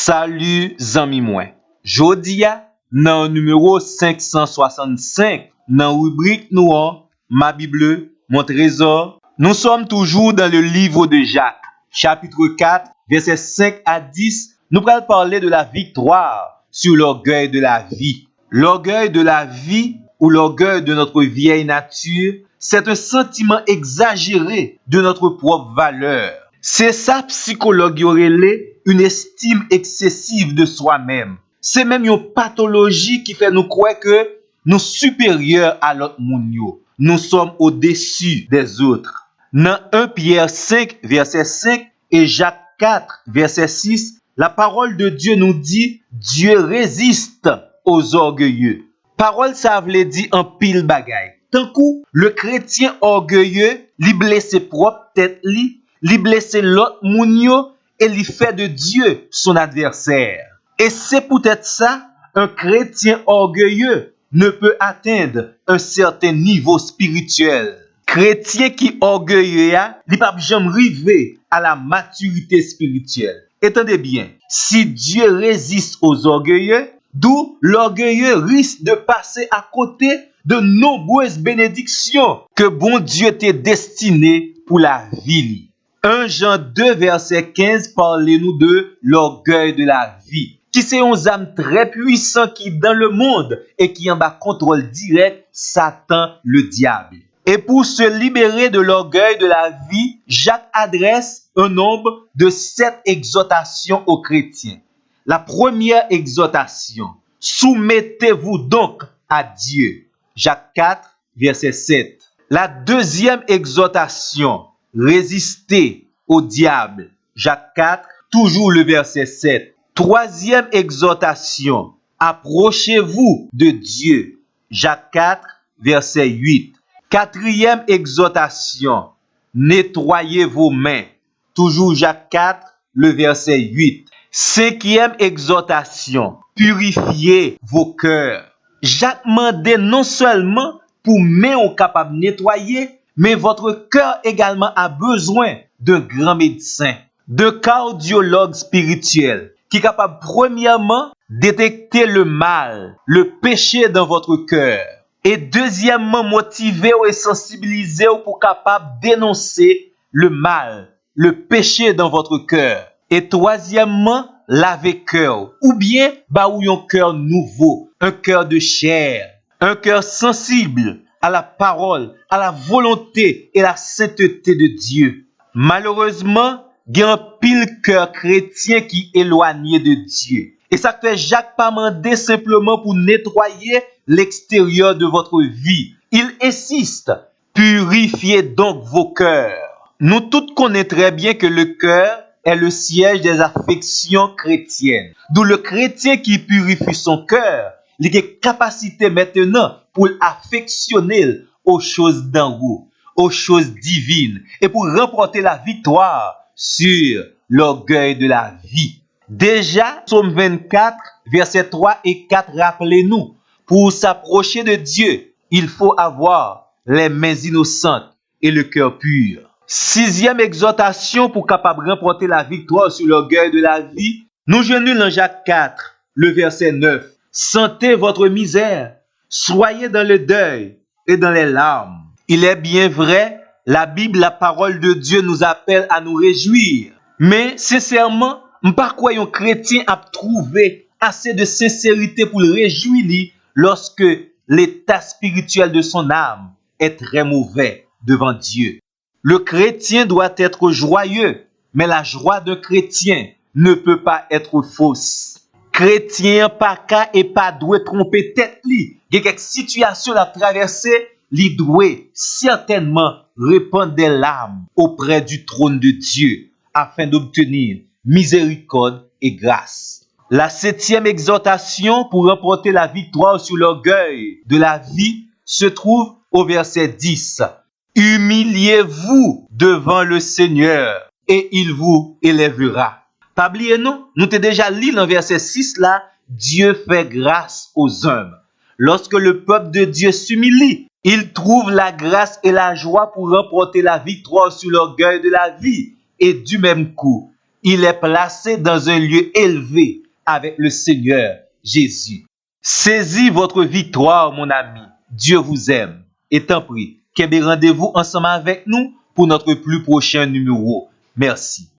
Salut zami mwen. Jodi a nan numéro 565 nan rubrique nou an Ma Bible, mon trésor, nous sommes toujours dans le livre de Jacques, chapitre 4, versets 5 à 10. Nous allons parler de la victoire sur l'orgueil de la vie. L'orgueil de la vie ou l'orgueil de notre vieille nature, c'est un sentiment exagéré de notre propre valeur. C'est ça psychologue y aurait une estime excessive de soi-même. C'est même une pathologie qui fait nous croire que nous supérieurs à l'autre monde. Nous sommes au-dessus des autres. Dans 1 Pierre 5, verset 5 et Jacques 4, verset 6, la parole de Dieu nous dit « Dieu résiste aux orgueilleux ». Parole ça veut dire en pile bagay. Tant coup, le chrétien orgueilleux, li blesse propre tête li blesse l'autre moun yo et li fait de Dieu son adversaire. Et c'est peut-être ça, un chrétien orgueilleux ne peut atteindre un certain niveau spirituel. Chrétien qui orgueilleux a, li pa jamais rivé à la maturité spirituelle. Entendez bien, si Dieu résiste aux orgueilleux, d'où l'orgueilleux risque de passer à côté de nombreuses bénédictions que bon Dieu t'a destinées pour la vie. 1 Jean 2, verset 15, parlez-nous de l'orgueil de la vie, qui c'est un âme très puissant qui dans le monde et qui en bas contrôle direct Satan le diable. Et pour se libérer de l'orgueil de la vie, Jacques adresse un nombre de 7 exhortations aux chrétiens. La première exhortation, soumettez-vous donc à Dieu. Jacques 4, verset 7. La deuxième exhortation, résistez au diable. Jacques 4, toujours le verset 7. Troisième exhortation, approchez-vous de Dieu. Jacques 4, verset 8. Quatrième exhortation, nettoyez vos mains. Toujours Jacques 4, le verset 8. Cinquième exhortation, purifiez vos cœurs. Jacques mandait non seulement pour mains on capable nettoyer, mais votre cœur également a besoin d'un grand médecin, de cardiologue spirituel, qui est capable premièrement détecter le mal, le péché dans votre cœur, et deuxièmement motiver et sensibiliser pour capable dénoncer le mal, le péché dans votre cœur. Et troisièmement, laver cœur, ou bien ou un cœur nouveau, un cœur de chair, un cœur sensible à la parole, à la volonté et la sainteté de Dieu. Malheureusement, il y a un pile cœur chrétien qui est éloigné de Dieu. Et ça fait Jacques pas mandé simplement pour nettoyer l'extérieur de votre vie. Il insiste, purifiez donc vos cœurs. Nous tous connaissons très bien que le cœur est le siège des affections chrétiennes. D'où le chrétien qui purifie son cœur, il a capacité maintenant pour affectionner aux choses d'en haut, aux choses divines, et pour remporter la victoire sur l'orgueil de la vie. Déjà, Psaume 24, versets 3 et 4, rappelez-nous, pour s'approcher de Dieu, il faut avoir les mains innocentes et le cœur pur. Sixième exhortation pour capable remporter la victoire sur l'orgueil de la vie, nous joignons dans Jacques 4, le verset 9. Sentez votre misère, soyez dans le deuil et dans les larmes. Il est bien vrai, la Bible, la parole de Dieu nous appelle à nous réjouir. Mais sincèrement, pas quoi un chrétien a trouvé assez de sincérité pour le réjouir lorsque l'état spirituel de son âme est très mauvais devant Dieu. Le chrétien doit être joyeux, mais la joie d'un chrétien ne peut pas être fausse. Chrétien pas qu'à et pas doit tromper tête li. Il y a quelques situations à traverser, li doit certainement répandre des larmes auprès du trône de Dieu afin d'obtenir miséricorde et grâce. La septième exhortation pour remporter la victoire sur l'orgueil de la vie se trouve au verset 10. Humiliez-vous devant le Seigneur et il vous élèvera. Pas oublier non, nous t'ai déjà lu dans verset 6 là, Dieu fait grâce aux hommes. Lorsque le peuple de Dieu s'humilie, il trouve la grâce et la joie pour remporter la victoire sur l'orgueil de la vie. Et du même coup, Il est placé dans un lieu élevé avec le Seigneur Jésus. Saisis votre victoire, mon ami. Dieu vous aime. Et tant pis, rendez-vous ensemble avec nous pour notre plus prochain numéro. Merci.